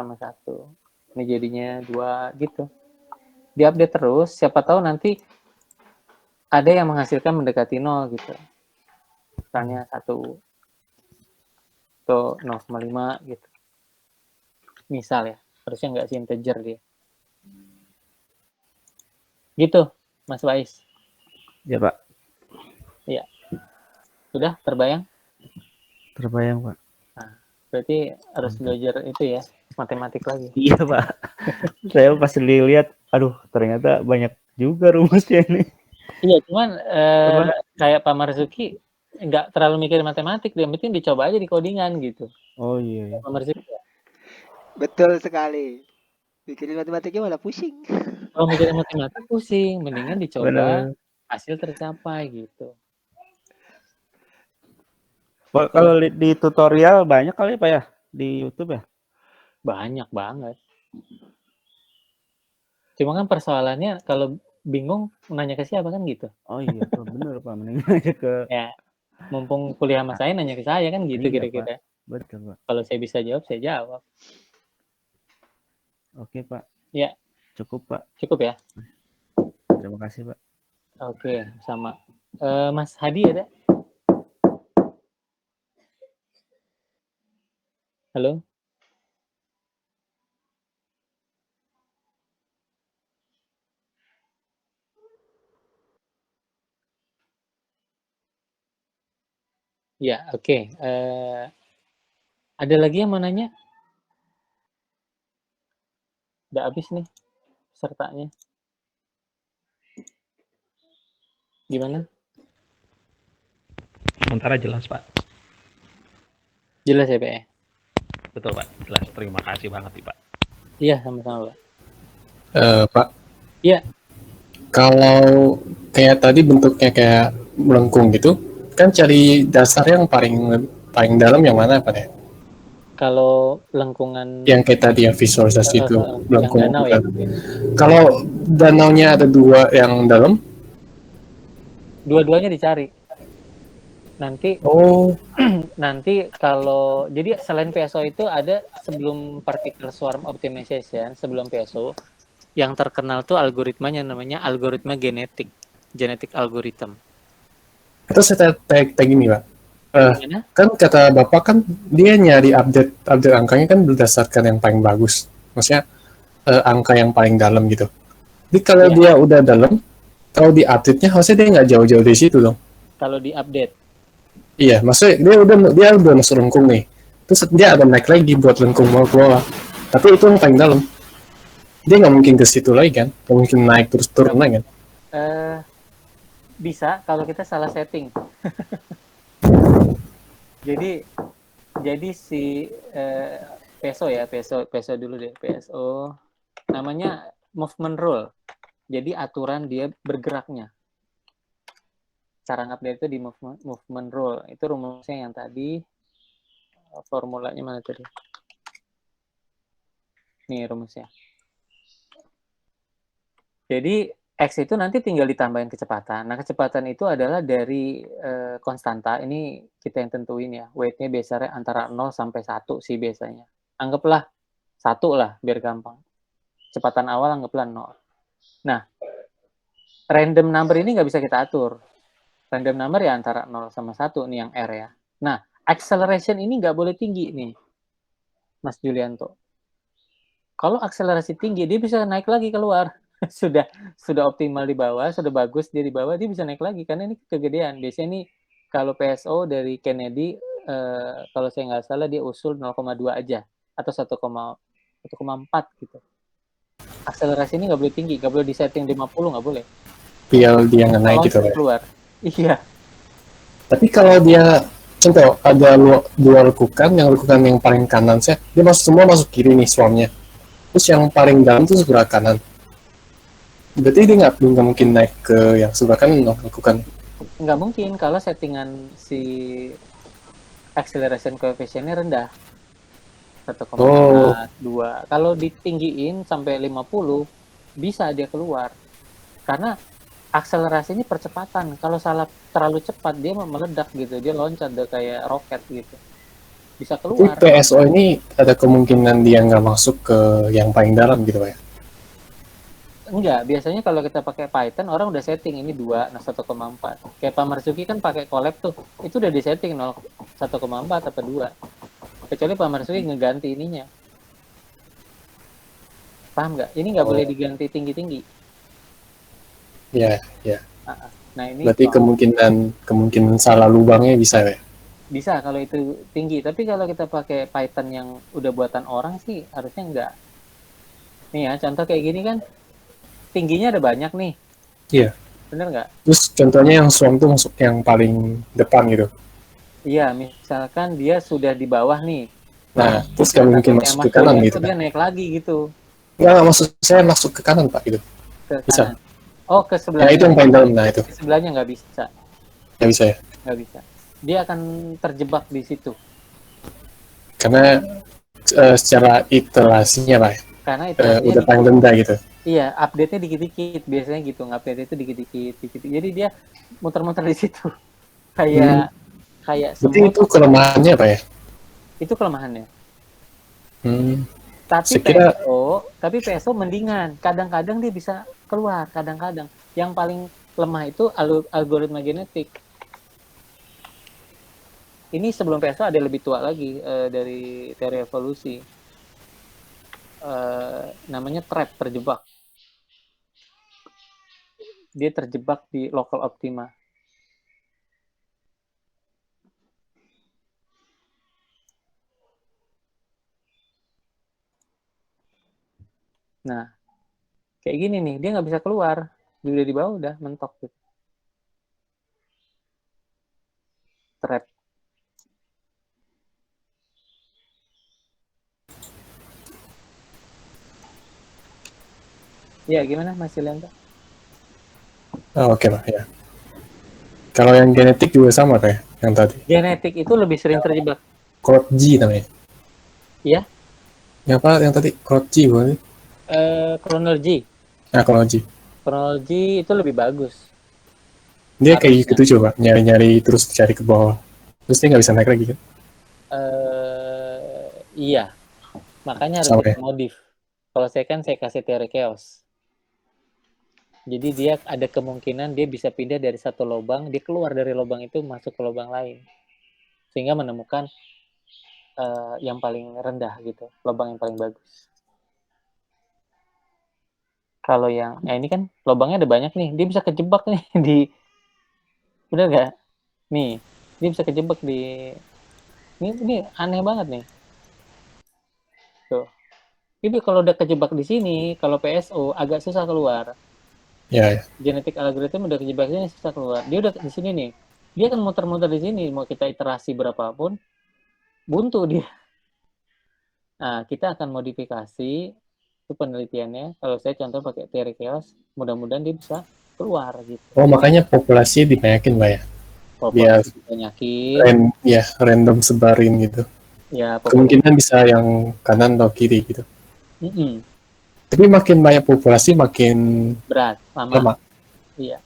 sama 1. Ini jadinya 2 gitu. Diupdate terus, siapa tahu nanti ada yang menghasilkan mendekati 0 gitu. Misalnya 1 atau 0,5 gitu. Misal ya, harusnya nggak sih integer dia. Gitu, Mas Faiz. Ya, Pak. Iya. Sudah terbayang? Terbayang, Pak. Nah, berarti harus belajar itu ya, matematik lagi. Iya, Pak. Saya pas dilihat, aduh, ternyata banyak juga rumusnya ini. Iya, cuman kayak Pak Marzuki nggak terlalu mikir matematik, yang penting dicoba aja di codingan gitu. Oh iya, iya. Pak Marzuki. Betul sekali. Mikirin matematiknya malah pusing. Kalau mikirin matematik pusing, mendingan dicoba, Bener. hasil tercapai gitu. Pak, kalau di tutorial banyak kali Pak ya di YouTube ya? Banyak banget. Cuma kan persoalannya kalau bingung nanya ke siapa kan gitu. Oh iya, Pak, bener Pak, mending aja ke Ya, mumpung kuliah sama saya nanya ke saya kan gitu iya, kira-kira. Pak. Betul, Pak. Kalau saya bisa jawab, saya jawab. Oke, Pak. Ya, Cukup, Pak. cukup ya. Terima kasih, Pak. Oke, sama. Mas Hadi ada? Halo? Ya, oke. Ada lagi yang mau nanya? Udah habis nih pesertanya. Gimana? Sementara jelas, Pak. Jelas ya, Pak? Betul, Pak. Jelas. Terima kasih banget, Pak. Iya, sama-sama, Pak. Pak. Iya. Kalau kayak tadi bentuknya kayak melengkung gitu, kan cari dasar yang paling dalam yang mana Pak ya? Kalau lengkungan yang kayak tadi yang visualisasi itu melengkung. Yang danau ya? Kalau danaunya ada 2 yang dalam? Dua-duanya dicari. Nanti nanti kalau jadi selain PSO itu ada sebelum particle swarm optimization, sebelum PSO yang terkenal tuh algoritmanya namanya algoritma genetic algorithm. Terus saya tanya gini Pak, kan kata Bapak kan dia nyari update angkanya kan berdasarkan yang paling bagus, maksudnya angka yang paling dalam gitu. Jadi kalau dia udah dalam, kalau di update-nya harusnya dia nggak jauh-jauh dari situ dong. Kalau di update? Iya, maksudnya dia udah masuk lengkung nih, terus dia ada naik lagi buat lengkung bawah, tapi itu yang paling dalam. Dia nggak mungkin ke situ lagi kan, nggak mungkin naik terus turun lagi kan? Bisa kalau kita salah setting. jadi si PSO ya, PSO dulu deh, PSO namanya movement rule. Jadi aturan dia bergeraknya. Cara ngupdate itu di movement rule. Itu rumusnya yang tadi, formulanya mana tadi? Nih rumusnya. Jadi X itu nanti tinggal ditambahin kecepatan. Nah, kecepatan itu adalah dari konstanta. Ini kita yang tentuin ya. Weight-nya biasanya antara 0 sampai 1 sih biasanya. Anggaplah 1 lah, biar gampang. Kecepatan awal anggaplah 0. Nah, random number ini nggak bisa kita atur. Random number ya antara 0 sama 1 nih yang R ya. Nah, acceleration ini nggak boleh tinggi nih, Mas Julianto. Kalau akselerasi tinggi, dia bisa naik lagi keluar. sudah optimal di bawah, sudah bagus dia di bawah, dia bisa naik lagi karena ini kegedean. Biasanya ini kalau PSO dari Kennedy, kalau saya nggak salah dia usul 0,2 aja atau 1,4 gitu. Akselerasi ini nggak boleh tinggi, nggak boleh disetting 50, nggak boleh. Biar dia nggak naik gitu ya. Keluar. Iya. Tapi kalau dia contoh ada 2 lekukan, yang paling kanan dia semua masuk kiri nih swarmnya. Terus yang paling dalam itu sebelah kanan. Berarti dia nggak mungkin naik ke yang sebelah kanan lakukan. Nggak mungkin kalau settingan si acceleration coefficient-nya rendah. 1,2. Kalau ditinggiin sampai 50, bisa dia keluar. Karena akselerasi ini percepatan. Kalau salah terlalu cepat, dia meledak gitu. Dia loncat kayak roket gitu. bisa Tapi keluar. PSO ini ada kemungkinan dia nggak masuk ke yang paling dalam gitu Pak ya? Enggak, biasanya kalau kita pakai Python orang udah setting ini 2, nah 1,4. Kayak Pak Marzuki kan pakai collab tuh, itu udah disetting 1,4 atau 2. Kecuali Pak Marzuki ngeganti ininya. Paham nggak? Ini nggak boleh diganti tinggi-tinggi. Ya. Nah ini Berarti kemungkinan salah lubangnya bisa ya? bisa kalau itu tinggi, tapi kalau kita pakai Python yang udah buatan orang sih harusnya enggak. Nih ya, contoh kayak gini kan tingginya ada banyak nih. Iya. Bener nggak? Terus contohnya yang swarm tuh masuk yang paling depan gitu. Iya, misalkan dia sudah di bawah nih. Nah, terus nggak mungkin masuk ke kanan gitu. Dia naik lagi gitu Nggak, maksud saya masuk ke kanan Pak gitu. ke Bisa. kanan. Oh, ke Nah sebelahnya. itu yang paling dalam, nah itu. Ke sebelahnya nggak bisa. Nggak bisa ya? Nggak bisa. Dia akan terjebak di situ. Karena secara iterasinya Pak, Karena itu udah paling rendah gitu. iya, update-nya dikit-dikit. Biasanya gitu, ngupdate itu dikit-dikit. Jadi dia muter-muter di situ. Kayak Berarti semua itu kelemahannya Pak ya? itu kelemahannya. Tapi Sekira- PSO mendingan. Kadang-kadang dia bisa keluar, kadang-kadang. Yang paling lemah itu algoritma genetik. Ini sebelum PSO ada lebih tua lagi dari teori evolusi. Namanya trap, terjebak. Dia terjebak di local optima. Nah, kayak gini nih, dia nggak bisa keluar. Dia udah di bawah, udah mentok gitu. Trap. Ya, gimana Mas Yulianto? Oh, oke Pak ya. Kalau yang genetik juga sama kayak yang tadi. Genetik itu lebih sering terjebak. Crotg namanya. Iya? Yang apa yang tadi? Crotg bukan? Chronology. Nah, Crotg. Chronology itu lebih bagus. Dia kayak gitu coba, nyari-nyari terus cari ke bawah. Terus dia nggak bisa naik lagi kan? Iya. Makanya harus Sama ya? dimodif. Kalau saya kasih teori chaos. Jadi dia ada kemungkinan dia bisa pindah dari satu lubang, dia keluar dari lubang itu masuk ke lubang lain. Sehingga menemukan yang paling rendah gitu, lubang yang paling bagus. Kalau yang ini kan lubangnya ada banyak nih, dia bisa kejebak nih di, bener nggak? Nih, dia bisa kejebak di, ini aneh banget nih. Tuh. Ini kalau udah kejebak di sini, kalau PSO agak susah keluar. Ya. Genetik algoritma udah kejebak di sini susah keluar. Dia udah di sini nih. Dia akan muter-muter di sini, mau kita iterasi berapapun, buntu dia. Nah, kita akan modifikasi itu penelitiannya. Kalau saya contoh pakai teori chaos, mudah-mudahan dia bisa keluar gitu. Oh, makanya populasi dibanyakin Pak ya? Biar Penyakit. Random sebarin gitu. Ya, kemungkinan bisa yang kanan atau kiri gitu. Mm-mm. Tapi makin banyak populasi makin Berat, lama. lama. Iya.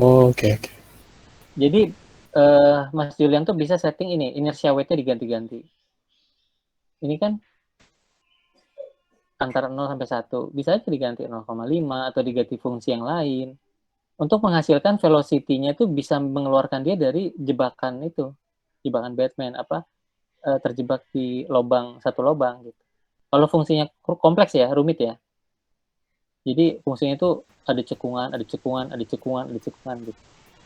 Oh, oke. Jadi Mas Julian tuh bisa setting ini, inertia weight-nya diganti-ganti. Ini kan antara 0 sampai 1. Bisa aja diganti 0,5 atau diganti fungsi yang lain. Untuk menghasilkan velocity-nya itu bisa mengeluarkan dia dari jebakan itu. Jebakan Batman terjebak di satu lubang gitu. Kalau fungsinya kompleks ya, rumit ya. Jadi fungsinya itu ada cekungan gitu.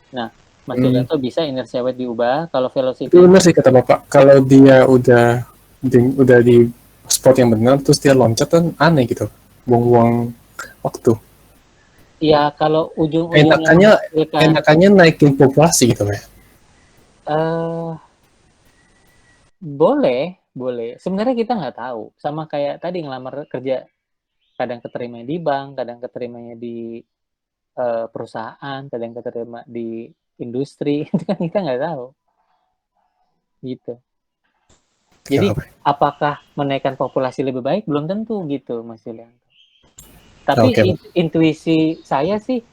Nah, Mas Julian tuh bisa inertia weight diubah. Kalau velocity itu benar sih kata Bapak. Kalau dia udah di spot yang benar terus dia loncat kan aneh gitu. Buang-buang waktu. Iya, kalau ujung-ujungnya enakannya naikin populasi gitu ya. Boleh. Sebenarnya kita nggak tahu. Sama kayak tadi ngelamar kerja, kadang keterimanya di bank, kadang keterimanya di perusahaan, kadang keterima di industri, itu kan kita nggak tahu. Gitu. Jadi apakah menaikkan populasi lebih baik? Belum tentu gitu, Mas Julian. Tapi intuisi saya sih,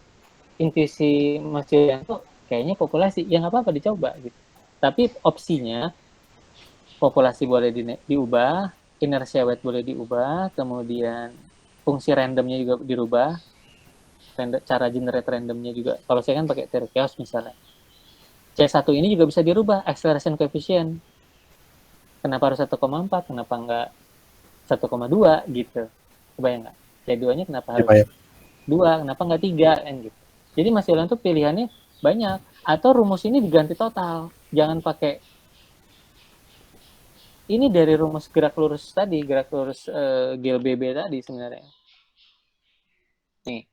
intuisi Mas Julian tuh kayaknya populasi, ya nggak apa-apa dicoba gitu. Tapi opsinya populasi boleh diubah, inertia weight boleh diubah, kemudian fungsi randomnya juga dirubah, cara generate randomnya juga. Kalau saya kan pakai teori chaos misalnya. C1 ini juga bisa dirubah, acceleration coefficient. Kenapa harus 1,4? Kenapa enggak 1,2 gitu? Kebayang nggak? C2-nya kenapa harus Ya, 2? Kenapa nggak 3? Kan gitu. Jadi Mas Yulian tuh pilihannya banyak. Atau rumus ini diganti total. Jangan pakai ini dari rumus gerak lurus tadi, gerak lurus GLBB tadi sebenarnya. Nih,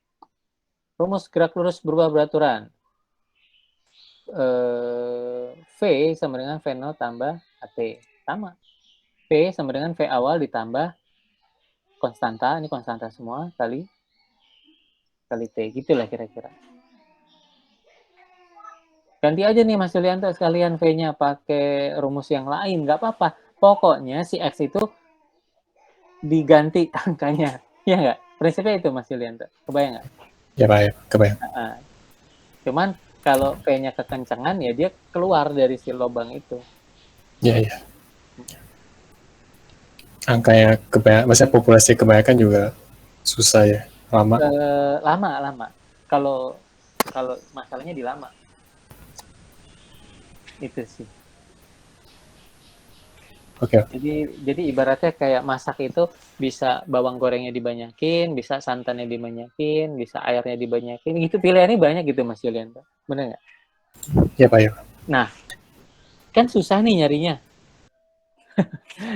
rumus gerak lurus berubah beraturan. V sama dengan V0 tambah AT. Sama. V sama dengan V awal ditambah konstanta, ini konstanta semua, kali T. Gitulah kira-kira. Ganti aja nih Mas Yulianto sekalian V-nya pakai rumus yang lain, nggak apa-apa. Pokoknya si X itu diganti angkanya. Ya nggak? Prinsipnya itu Mas Yulianto. Kebayang nggak? Ya Pak, ya, kebayang. Cuman kalau V-nya kekencangan ya dia keluar dari si lubang itu. Ya, ya. Angkanya kebanyakan, maksudnya populasi kebanyakan juga susah ya, lama. Lama. Kalau masalahnya di lama. Itu sih. Oke. Jadi ibaratnya kayak masak itu bisa bawang gorengnya dibanyakin, bisa santannya dibanyakin, bisa airnya dibanyakin. Gitu pilihannya banyak gitu Mas Yulianto. Bener nggak? Ya Pak, ya. Nah, kan susah nih nyarinya.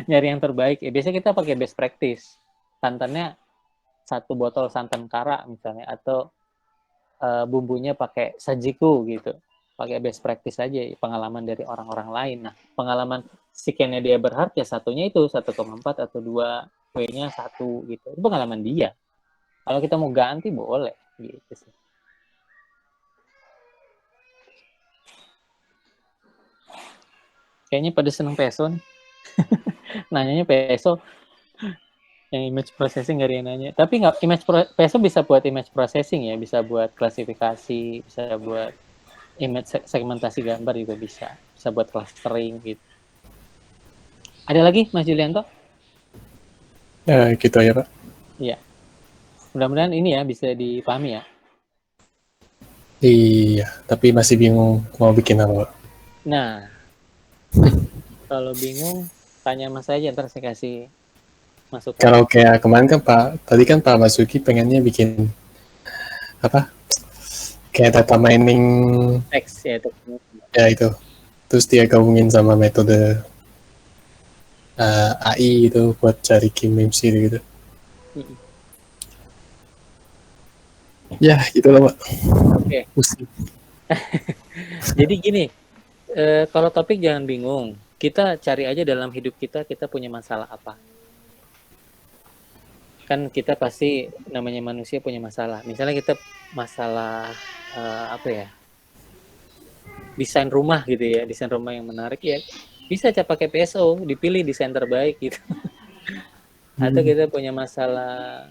Nyari yang terbaik. Ya biasanya kita pakai best practice. Santannya 1 botol santan kara misalnya, atau bumbunya pakai sajiku gitu. Pakai best practice aja, pengalaman dari orang-orang lain. Nah, pengalaman sekiannya dia berharap ya satunya itu 1,4 atau 2, W-nya 1 gitu. Itu pengalaman dia. Kalau kita mau ganti boleh gitu sih. Kayaknya pada seneng peso nih. Nanyanya peso. Yang image processing gak ada yang nanya. Tapi nggak, peso bisa buat image processing ya, bisa buat klasifikasi, bisa buat image segmentasi gambar juga bisa buat clustering gitu. Ada lagi Mas Yulianto? Gitu aja Pak. Iya. Mudah-mudahan ini ya bisa dipahami ya. Iya, tapi masih bingung mau bikin apa Pak. Nah, kalau bingung tanya Mas aja, ntar saya kasih masukan. Kalau kayak kemarin kan tadi kan Pak Masuki pengennya bikin apa? Kayak data mining Teks ya, ya itu. Terus dia gabungin sama metode AI itu buat cari key memes gitu. Ya, gitu lah Pak. Oke. Jadi gini, kalau topik jangan bingung. Kita cari aja dalam hidup kita punya masalah apa. Kan kita pasti namanya manusia punya masalah. Misalnya kita masalah apa ya? Desain rumah gitu ya, desain rumah yang menarik ya. Bisa pakai PSO, dipilih desain terbaik gitu. Atau kita punya masalah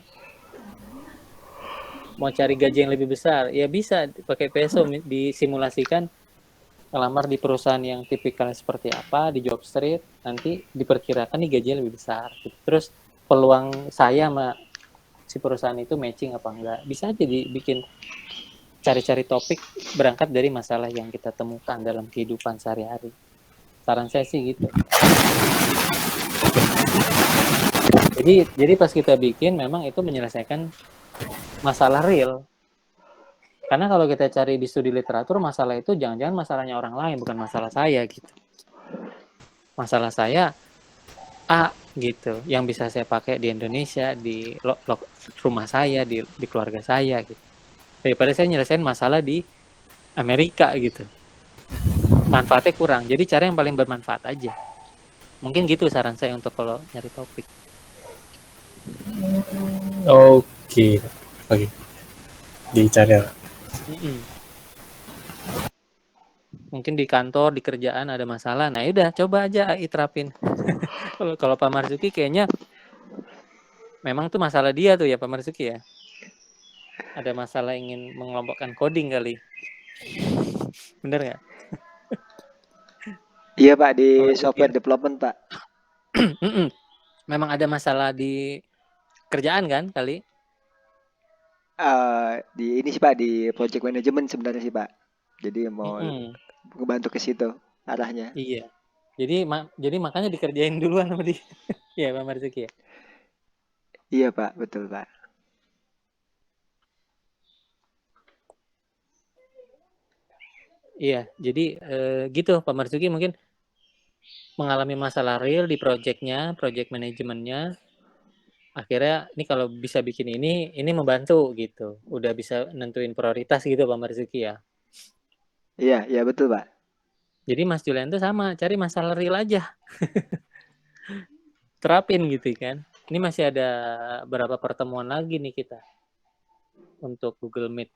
mau cari gaji yang lebih besar, ya bisa pakai PSO, disimulasikan ngelamar di perusahaan yang tipikal seperti apa, di job street, nanti diperkirakan nih gajinya lebih besar. Terus peluang saya sama si perusahaan itu matching apa enggak. Bisa aja dibikin cari-cari topik berangkat dari masalah yang kita temukan dalam kehidupan sehari-hari. Saran saya sih gitu. Jadi pas kita bikin memang itu menyelesaikan masalah real. Karena kalau kita cari di studi literatur, masalah itu jangan-jangan masalahnya orang lain, bukan masalah saya gitu. Masalah saya A gitu, yang bisa saya pakai di Indonesia, di rumah saya, di keluarga saya gitu. Daripada saya nyelesain masalah di Amerika gitu. Manfaatnya kurang. Jadi cara yang paling bermanfaat aja. Mungkin gitu saran saya untuk kalau nyari topik. Oke. Dicari lah. Mungkin di kantor, di kerjaan ada masalah. Nah, udah coba aja diterapin. Kalau Pak Marzuki kayaknya memang tuh masalah dia tuh ya Pak Marzuki ya. Ada masalah ingin mengelompokkan coding kali. Bener nggak? Iya Pak, di software development Pak. Memang ada masalah di kerjaan kan kali? Di ini sih Pak, di project management sebenarnya sih Pak. Jadi mau Mm-mm. ngebantu ke situ arahnya. Iya. Jadi makanya dikerjain duluan sama dia. Iya, Pak Marzuki ya. Iya Pak, betul Pak. Iya, jadi gitu Pak Marzuki mungkin mengalami masalah real di project-nya, project manajemennya. Akhirnya ini kalau bisa bikin ini membantu gitu. Udah bisa nentuin prioritas gitu Pak Marzuki ya. Iya, iya betul Pak. Jadi Mas Julian tuh sama, cari masalah real aja. Terapin gitu kan. Ini masih ada berapa pertemuan lagi nih kita untuk Google Meet.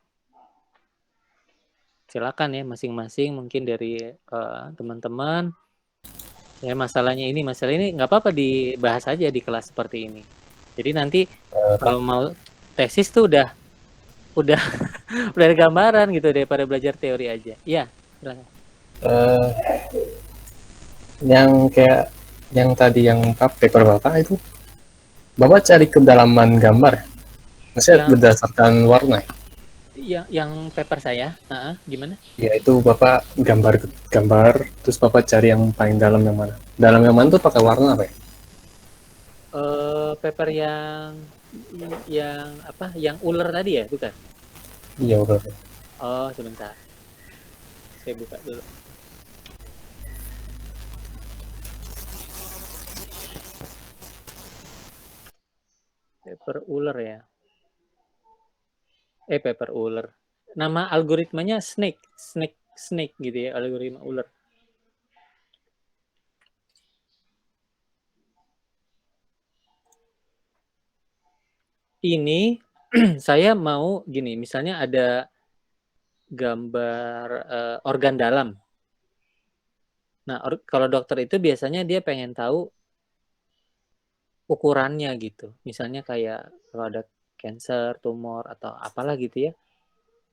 Silakan ya masing-masing mungkin dari teman-teman. Ya masalah ini nggak apa-apa dibahas aja di kelas seperti ini. Jadi nanti kalau mau tesis tuh udah udah ada gambaran gitu daripada belajar teori aja. Iya, silakan. Yang kayak yang tadi yang paper Bapak itu, Bapak cari kedalaman gambar, maksudnya berdasarkan warna. Yang paper saya, gimana? Ya itu Bapak gambar, terus Bapak cari yang paling dalam yang mana? Dalam yang mana tuh pakai warna apa ya? Paper yang apa? Yang ular tadi ya, bukan? Iya udah. Oh, sebentar. Saya buka dulu. Paper ular ya. Paper ular. Nama algoritmanya snake gitu ya, algoritma ular. Ini saya mau gini, misalnya ada gambar organ dalam. Nah, kalau dokter itu biasanya dia pengen tahu ukurannya gitu. Misalnya kayak kalau ada cancer, tumor atau apalah gitu ya,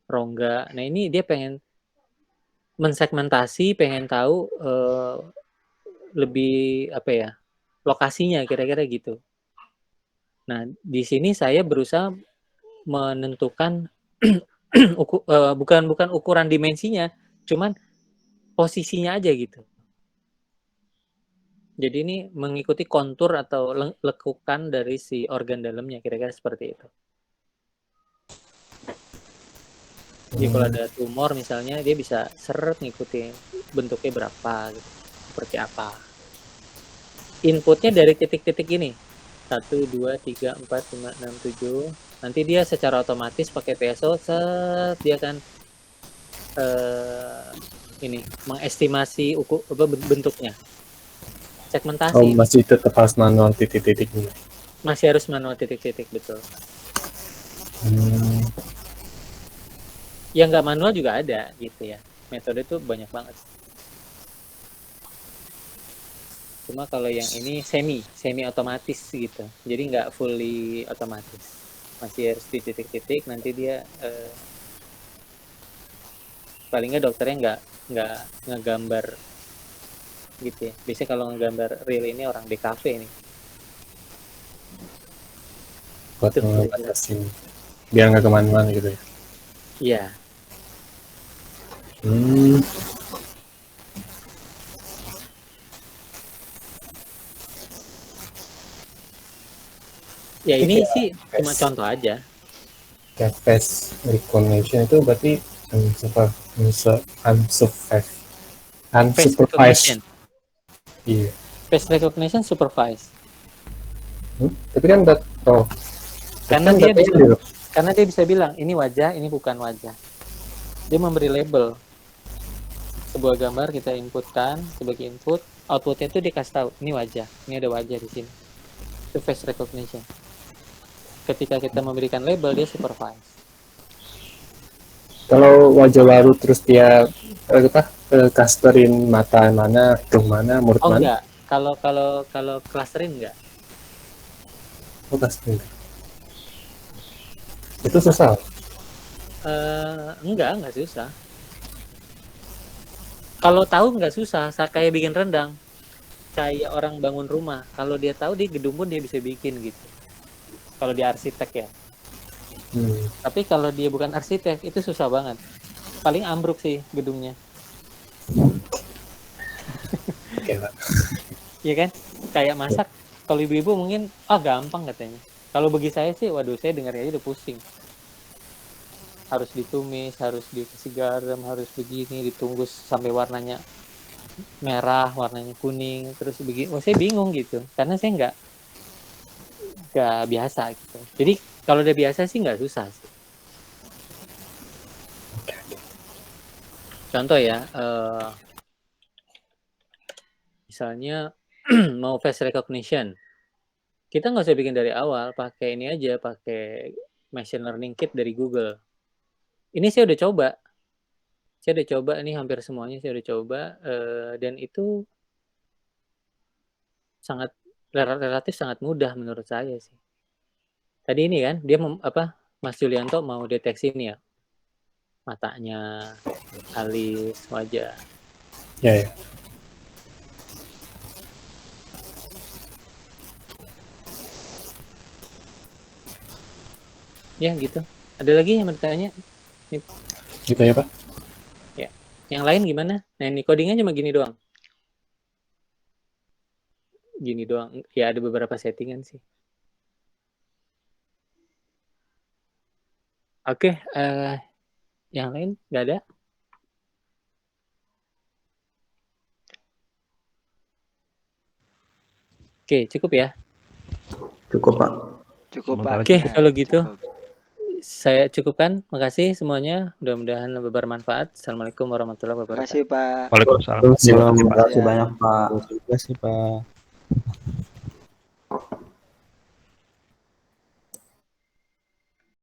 rongga. Nah, ini dia pengen mensegmentasi, pengen tahu lebih apa ya, lokasinya kira-kira gitu. Nah, di sini saya berusaha menentukan bukan ukuran dimensinya, cuman posisinya aja gitu. Jadi ini mengikuti kontur atau lekukan dari si organ dalamnya, kira-kira seperti itu. Jadi kalau ada tumor misalnya, dia bisa seret ngikutin bentuknya berapa gitu, seperti apa. Inputnya dari titik-titik ini, 1, 2, 3, 4, 5, 6, 7. Nanti dia secara otomatis pakai PSO, dia kan ini mengestimasi bentuknya. Segmentasi. Oh, masih tetap harus manual titik-titiknya. Masih harus manual titik-titik, betul. Yang nggak manual juga ada gitu ya. Metode itu banyak banget. Cuma kalau yang ini semi otomatis gitu. Jadi nggak fully otomatis. Masih harus di titik-titik, nanti dia paling nggak dokternya nggak ngegambar gitu ya. Biasanya kalau ngegambar real ini orang DKV nih. Buat ngebatasin biar nggak kemana-mana gitu ya. Iya. Ya ini sih cuma contoh aja. Ya, face recognition itu berarti unsupervised. Iya. Face recognition supervised. Tapi kan karena dia bisa bilang ini wajah, ini bukan wajah. Dia memberi label. Sebuah gambar kita inputkan sebagai input, outputnya itu dikasih tahu ini wajah, ini ada wajah di sini. Itu face recognition. Ketika kita memberikan label, dia supervise. Kalau wajah baru terus dia clusterin mata mana, hidung mana, mulut mana? Enggak. Kalau clusterin enggak. Oh, clusterin. Itu susah. Enggak susah. Kalau tahu enggak susah, kayak bikin rendang. kayak orang bangun rumah. Kalau dia tahu di gedung pun dia bisa bikin gitu. Kalau dia arsitek ya. Tapi kalau dia bukan arsitek itu susah banget. Paling ambruk sih gedungnya. Oke, Pak. Iya kan? Kayak masak. Kalau ibu-ibu mungkin gampang katanya. Kalau bagi saya sih, waduh saya dengarnya aja udah pusing. Harus ditumis, harus dikasih garam, harus begini, ditunggu sampai warnanya merah, warnanya kuning, terus begini. Saya bingung gitu, karena saya nggak biasa gitu. Jadi kalau udah biasa sih nggak susah sih. Contoh ya, misalnya mau face recognition, kita nggak usah bikin dari awal, pakai ini aja, pakai machine learning kit dari Google. Ini saya udah coba, ini hampir semuanya saya udah coba, dan itu relatif sangat mudah menurut saya sih. Tadi ini kan dia Mas Julianto mau deteksi ini ya, matanya, alis, wajah. Ya. Ya gitu. Ada lagi yang bertanya? Gitu ya, Pak. Ya. Yang lain gimana? Nah, ini codingnya cuma gini doang. Gini doang. Ya ada beberapa settingan sih. Oke, yang lain nggak ada? Oke, cukup ya? Cukup, Pak. Cukup, Pak. Oke, kalau gitu. Cukup. Saya cukupkan. Makasih semuanya. Mudah-mudahan bermanfaat. Assalamualaikum warahmatullahi Terima wabarakatuh. kasih, Pak. Waalaikumsalam. Terima kasih banyak, Pak. Terima kasih, Pak.